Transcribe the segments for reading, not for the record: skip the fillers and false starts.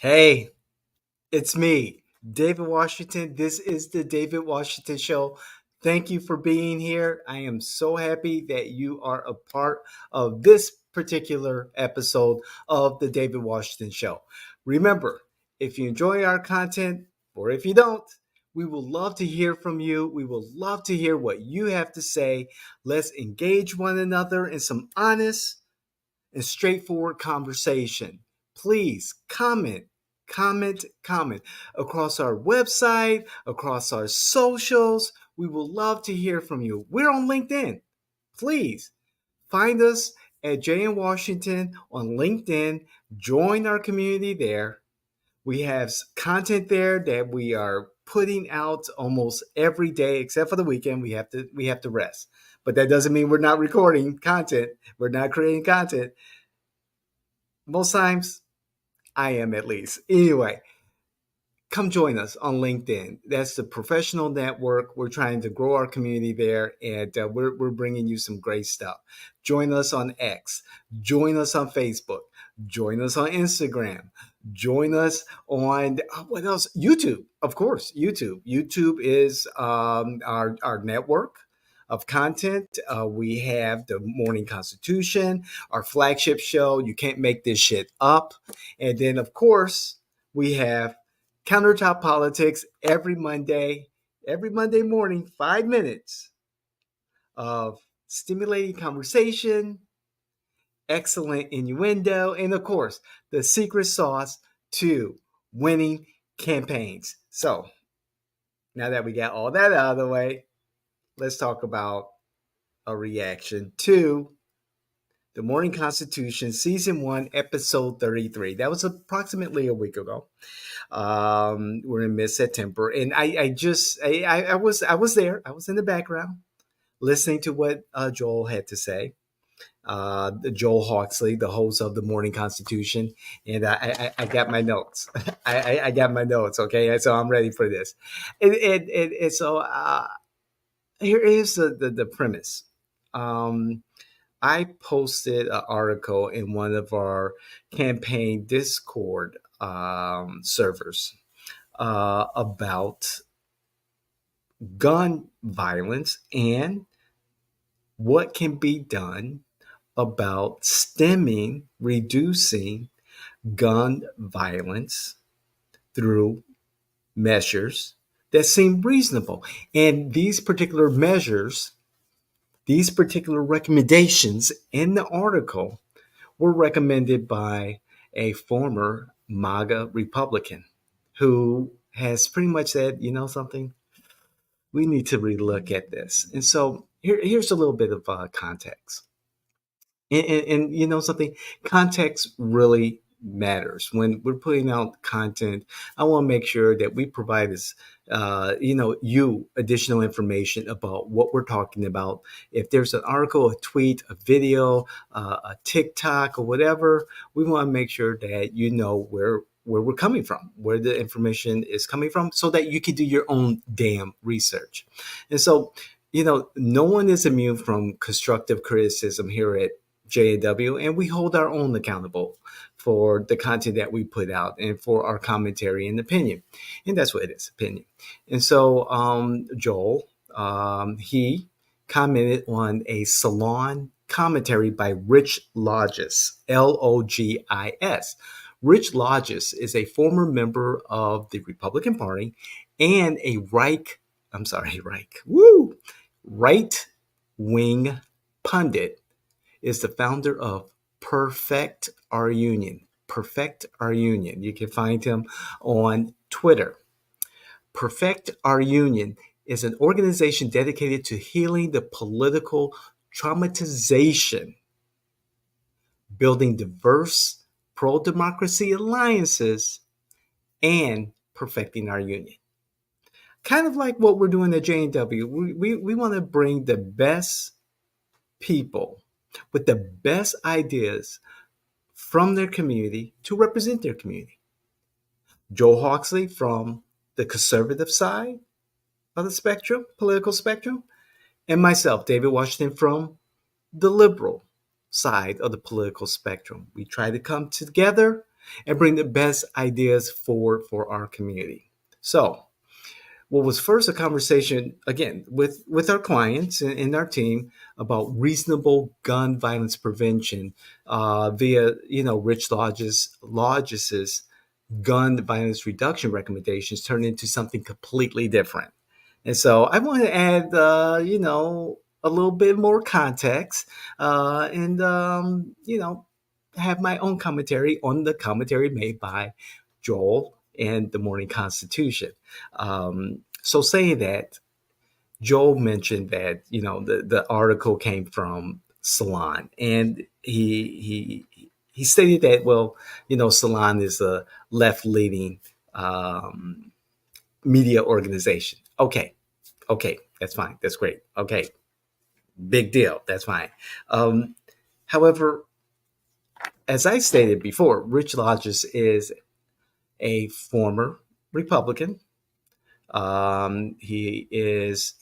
Hey, it's me, David Washington. This is the David Washington Show. Thank you for being here. I am so happy that you are a part of this particular episode of the David Washington Show. Remember, if you enjoy our content or if you don't, we will love to hear from you. We will love to hear what you have to say. Let's engage one another in some honest and straightforward conversation. Please comment across our website, across our socials. We will love to hear from you. We're on LinkedIn. Please find us at JN Washington on LinkedIn. Join our community there. We have content there that we are putting out almost every day, except for the weekend. We have to rest, but that doesn't mean we're not recording content. We're not creating content. Most times, I am at least. Anyway, come join us on LinkedIn. That's the professional network. We're trying to grow our community there, and we're bringing you some great stuff. Join us on X. Join us on Facebook. Join us on Instagram. Join us on what else? YouTube, of course. YouTube. YouTube is our network of content. We have the Morning Constitution, our flagship show. You can't make this shit up. And then, of course, we have Countertop Politics every Monday morning, 5 minutes of stimulating conversation, excellent innuendo, and of course, the secret sauce to winning campaigns. So, now that we got all that out of the way, let's talk about a reaction to the Morning Constitution, Season 1, Episode 33. That was approximately a week ago. We're in mid-September, and I was there. I was in the background listening to what Joel had to say. Joel Hawksley, the host of the Morning Constitution, and I got my notes. I got my notes. Okay, so I'm ready for this. And so here is the premise. I posted an article in one of our campaign Discord servers about gun violence and what can be done about stemming, reducing gun violence through measures that seem reasonable. And these particular measures, these particular recommendations in the article were recommended by a former MAGA Republican who has pretty much said, you know something, we need to relook at this. And so here's a little bit of context. And you know something, context really matters when we're putting out content. I want to make sure that we provide this you additional information about what we're talking about. If there's an article, a tweet, a video, a TikTok, or whatever, we want to make sure that you know where we're coming from, where the information is coming from, so that you can do your own damn research. And so, no one is immune from constructive criticism here at JW, and we hold our own accountable for the content that we put out and for our commentary and opinion. And that's what it is, opinion. And so Joel, he commented on a Salon commentary by Rich Logis, Logis. Rich Logis is a former member of the Republican Party and a right wing pundit, is the founder of Perfect Our Union. Perfect Our Union. You can find him on Twitter. Perfect Our Union is an organization dedicated to healing the political traumatization, building diverse pro-democracy alliances, and perfecting our union. Kind of like what we're doing at J&W. We want to bring the best people with the best ideas from their community to represent their community. Joe Hawksley from the conservative side of the spectrum, political spectrum, and myself, David Washington, from the liberal side of the political spectrum. We try to come together and bring the best ideas forward for our community. So, what was first a conversation again with our clients and our team about reasonable gun violence prevention via Rich Logis's gun violence reduction recommendations turned into something completely different. And so I want to add, a little bit more context and, have my own commentary on the commentary made by Joel and the Morning Constitution. So saying that, Joel mentioned that, the article came from Salon, and he stated that, well, Salon is a left leaning um, media organization. Okay, that's fine. That's great. Okay, big deal. That's fine. Um, However, as I stated before, Rich Logis is a former Republican. He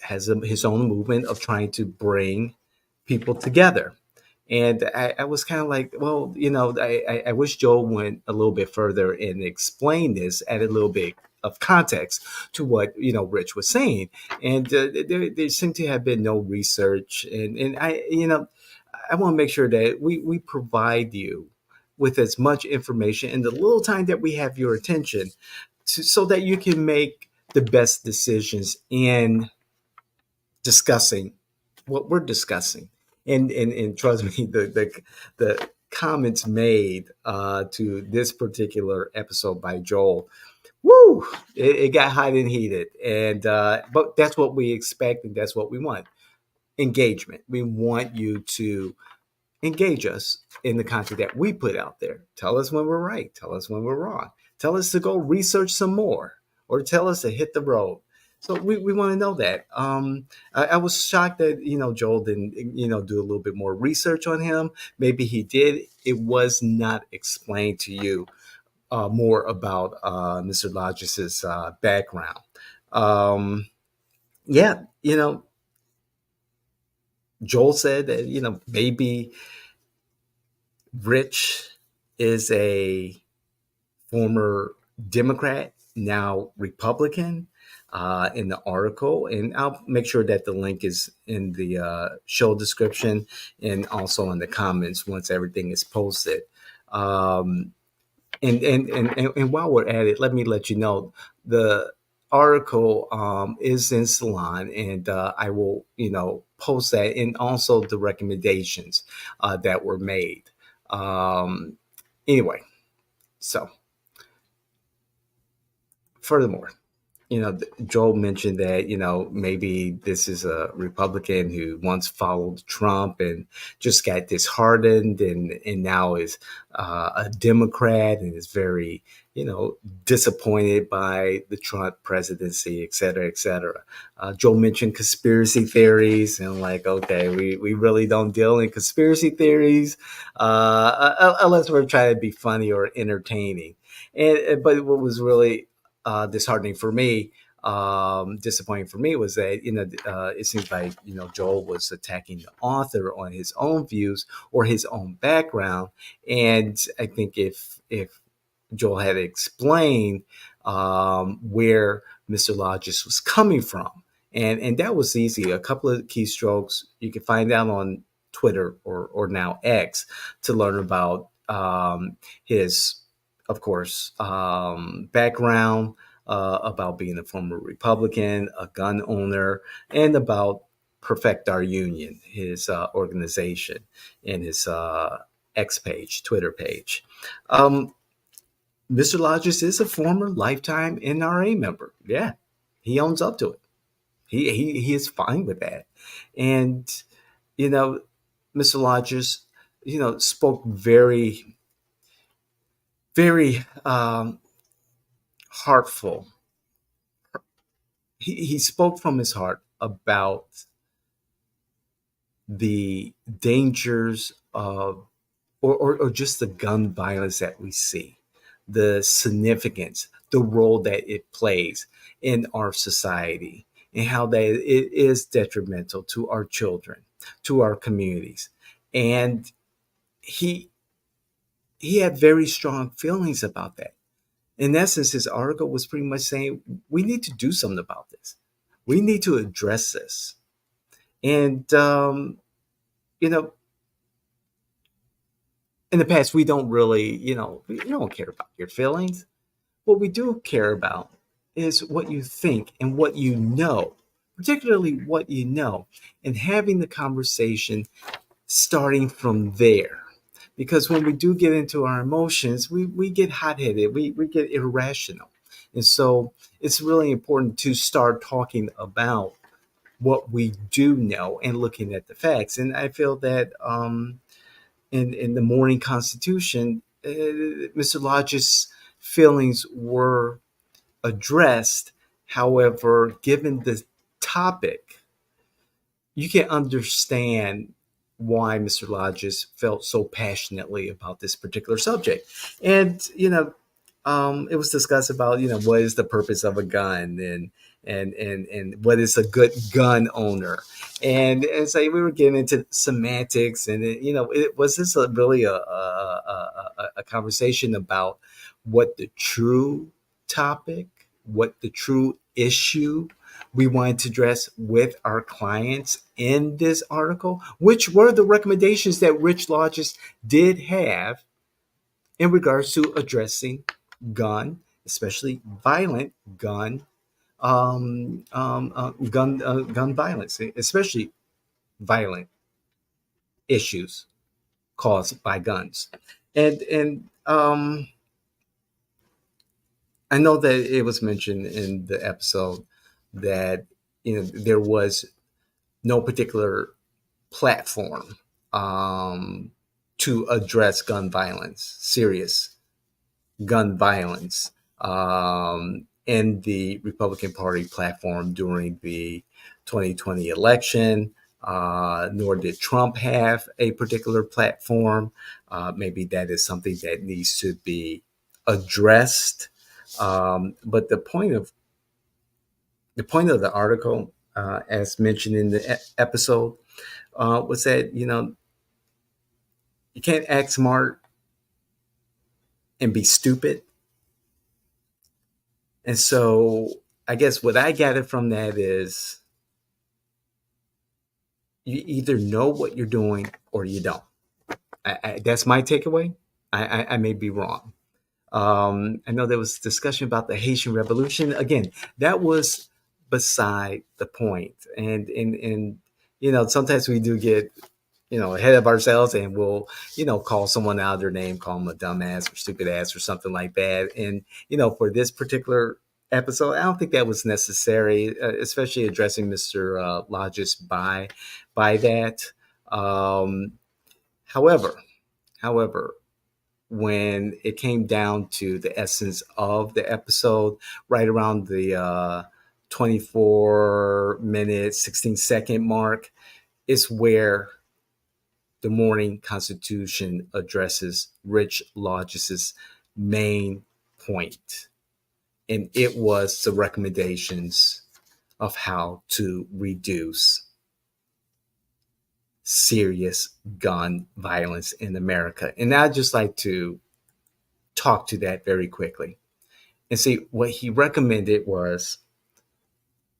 has his own movement of trying to bring people together. And I was kind of like, well, I wish Joel went a little bit further and explained this, added a little bit of context to what Rich was saying. And there seemed to have been no research, and I want to make sure that we provide you with as much information in the little time that we have your attention, so that you can make the best decisions in discussing what we're discussing. And trust me, the comments made to this particular episode by Joel, woo, it got hot and heated. And but that's what we expect, and that's what we want. Engagement. We want you to engage us in the content that we put out there. Tell us when we're right. Tell us when we're wrong. Tell us to go research some more, or tell us to hit the road. So we want to know that. I was shocked that Joel didn't do a little bit more research on him. Maybe he did. It was not explained to you more about Mr. Logis's background. Um, yeah, Joel said that maybe Rich is a former Democrat, now Republican, in the article. And I'll make sure that the link is in the show description and also in the comments once everything is posted. Um, and while we're at it, let me let you know the article is in Salon, and I will post that, and also the recommendations that were made. Um, anyway, so furthermore, Joel mentioned that, maybe this is a Republican who once followed Trump and just got disheartened, and now is a Democrat, and is very, disappointed by the Trump presidency, et cetera, et cetera. Joel mentioned conspiracy theories, and I'm like, okay, we really don't deal in conspiracy theories unless we're trying to be funny or entertaining. But what was really disheartening for me, disappointing for me, was that it seems like Joel was attacking the author on his own views or his own background. And I think if Joel had explained where Mr. Logis was coming from, and that was easy. A couple of keystrokes you can find out on Twitter, or now X, to learn about his, of course, background, about being a former Republican, a gun owner, and about Perfect Our Union, his organization, and his X page, Twitter page. Mr. Lodges is a former lifetime NRA member. Yeah, he owns up to it. He is fine with that. And, you know, Mr. Lodges, spoke very, very heartful. He spoke from his heart about the dangers of, or just the gun violence that we see, the significance, the role that it plays in our society, and how that it is detrimental to our children, to our communities. And he he had very strong feelings about that. In essence, his article was pretty much saying we need to do something about this. We need to address this. And you know, in the past, we don't really, we don't care about your feelings. What we do care about is what you think and what you know, particularly what you know, and having the conversation starting from there. Because when we do get into our emotions, we get hot headed, we get irrational. And so it's really important to start talking about what we do know and looking at the facts. And I feel that in the Morning Constitution, Mr. Lodge's feelings were addressed. However, given the topic, you can understand why Mr. Lodges felt so passionately about this particular subject. And, it was discussed about, what is the purpose of a gun and what is a good gun owner. And so we were getting into semantics and, was this really a conversation about what the true topic, what the true issue we wanted to address with our clients in this article, which were the recommendations that Rich Logis did have in regards to addressing gun, especially violent gun violence, especially violent issues caused by guns. And I know that it was mentioned in the episode that there was no particular platform to address gun violence, serious gun violence, in the Republican Party platform during the 2020 election. Nor did Trump have a particular platform. Maybe that is something that needs to be addressed. But the point of the article, as mentioned in the episode, was that you can't act smart and be stupid. And so I guess what I gathered from that is you either know what you're doing or you don't. That's my takeaway. I may be wrong. I know there was discussion about the Haitian Revolution. Again, that was beside the point. And sometimes we do get ahead of ourselves and we'll, call someone out their name, call them a dumbass or stupid ass or something like that. And, for this particular episode, I don't think that was necessary, especially addressing Mr. Logis by that. Um, however, however, when it came down to the essence of the episode, right around the 24-minute, 16-second mark, is where the Morning Constitution addresses Rich Logis's main point, and it was the recommendations of how to reduce serious gun violence in America. And I'd just like to talk to that very quickly and see what he recommended was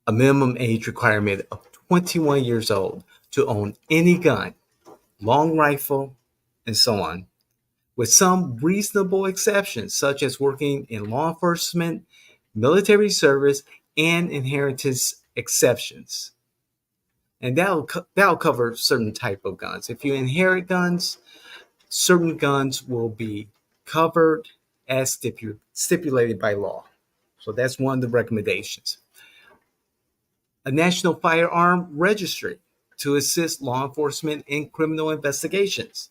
a minimum age requirement of 21 years old to own any gun, long rifle, and so on, with some reasonable exceptions, such as working in law enforcement, military service, and inheritance exceptions. And that'll cover certain type of guns. If you inherit guns, certain guns will be covered as stipulated by law. So that's one of the recommendations. A national firearm registry to assist law enforcement in criminal investigations.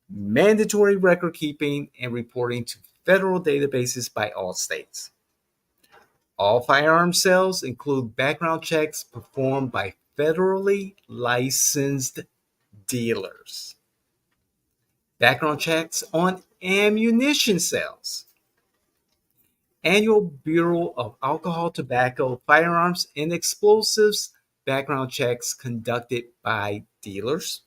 Mandatory record keeping and reporting to federal databases by all states. All firearm sales include background checks performed by federally licensed dealers. Background checks on ammunition sales. Annual Bureau of Alcohol, Tobacco, Firearms, and Explosives background checks conducted by dealers.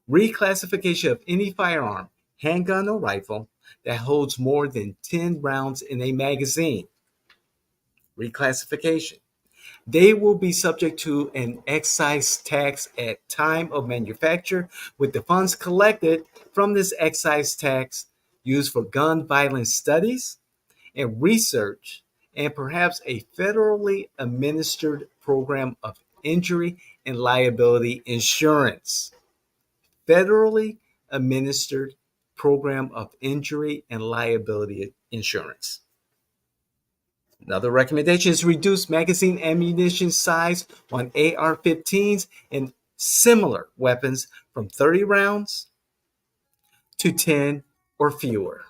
Reclassification of any firearm, handgun or rifle that holds more than 10 rounds in a magazine. Reclassification. They will be subject to an excise tax at time of manufacture, with the funds collected from this excise tax used for gun violence studies and research, and perhaps a federally administered program of injury and liability insurance. Federally administered program of injury and liability insurance. Another recommendation is reduce magazine ammunition size on AR-15s and similar weapons from 30 rounds to 10 or fewer.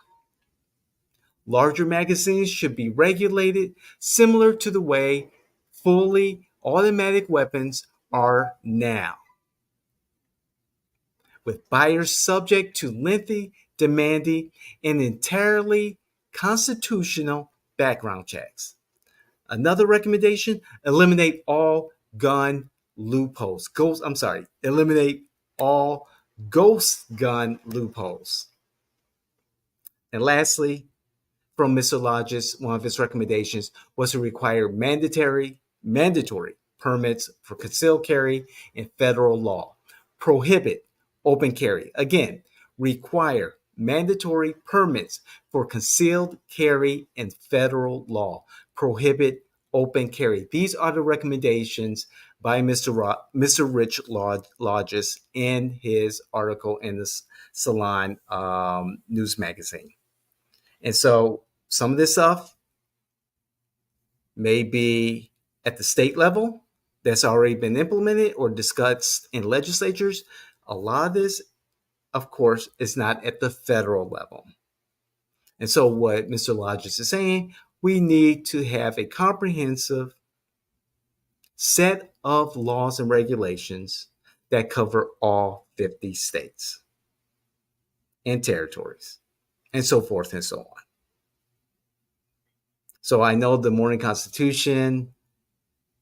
Larger magazines should be regulated similar to the way fully automatic weapons are now, with buyers subject to lengthy, demanding, and entirely constitutional background checks. Another recommendation: eliminate all gun loopholes. Eliminate all ghost gun loopholes. And lastly, from Mr. Logis, one of his recommendations was to require mandatory permits for concealed carry in federal law. Prohibit open carry. Again, require mandatory permits for concealed carry in federal law. Prohibit open carry. These are the recommendations by Mr. Rich Logis in his article in the Salon news magazine. And so some of this stuff may be at the state level that's already been implemented or discussed in legislatures. A lot of this, of course, is not at the federal level. And so what Mr. Logis is saying, we need to have a comprehensive set of laws and regulations that cover all 50 states and territories and so forth and so on. So I know the Morning Constitution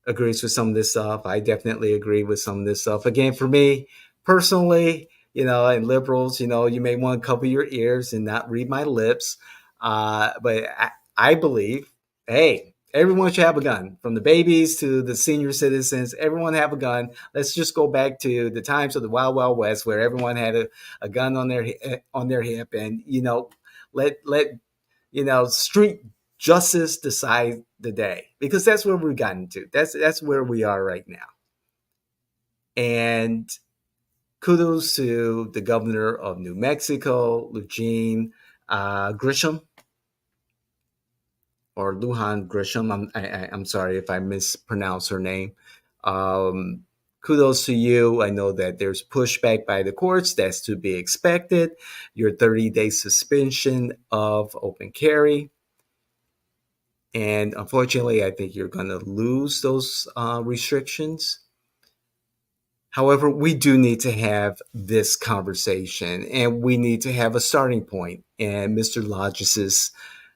agrees with some of this stuff. I definitely agree with some of this stuff. Again, for me personally, and liberals, you may want to cover your ears and not read my lips. But I believe, hey, everyone should have a gun, from the babies to the senior citizens. Everyone have a gun. Let's just go back to the times of the Wild Wild West, where everyone had a gun on their hip, and let street justice decide the day, because that's where we've gotten to. That's where we are right now. And kudos to the governor of New Mexico, Eugene Grisham, or Lujan Grisham. I'm sorry if I mispronounce her name. Kudos to you. I know that there's pushback by the courts. That's to be expected. Your 30-day suspension of open carry. And unfortunately, I think you're going to lose those restrictions. However, we do need to have this conversation, and we need to have a starting point. And Mr. Logis's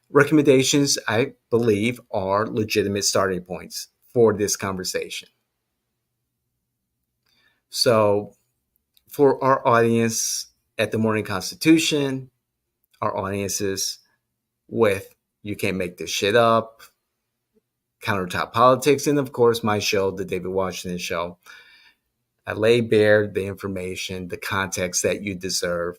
recommendations, I believe, are legitimate starting points for this conversation. So for our audience at the Morning Constitution, our audiences with You Can't Make This Shit Up, Countertop Politics, and of course my show, The David Washington Show, I lay bare the information, the context that you deserve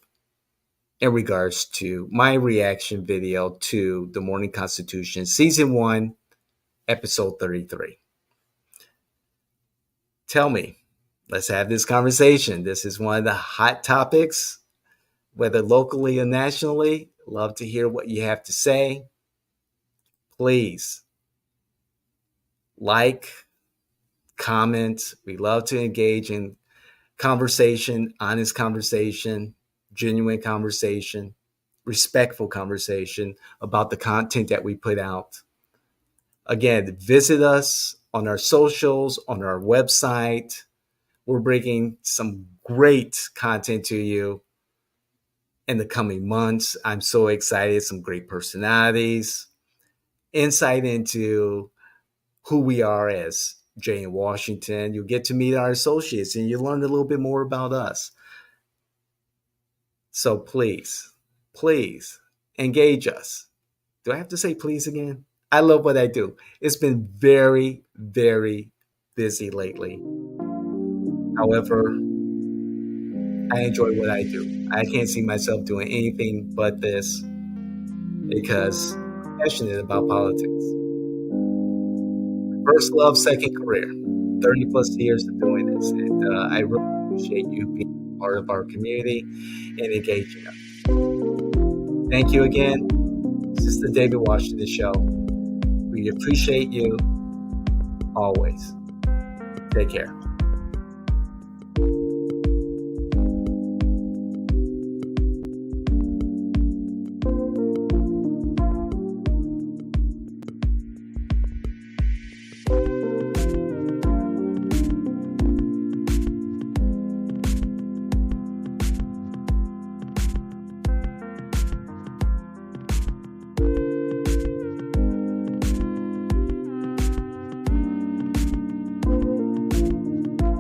in regards to my reaction video to the Morning Constitution, Season 1, Episode 33. Tell me, let's have this conversation. This is one of the hot topics, whether locally or nationally. Love to hear what you have to say. Please like, comment. We love to engage in conversation, honest conversation, genuine conversation, respectful conversation about the content that we put out. Again, visit us on our socials, on our website. We're bringing some great content to you in the coming months. I'm so excited. Some great personalities, insight into who we are as Jay in Washington. You'll get to meet our associates and you'll learn a little bit more about us. So please please engage us. Do I have to say please again? I love what I do. It's been very, very busy lately. However, I enjoy what I do. I can't see myself doing anything but this because I'm passionate about politics. First love, second career. 30 plus years of doing this. And I really appreciate you being part of our community and engaging us. Thank you again. This is the David Washington Show. We appreciate you always. Take care.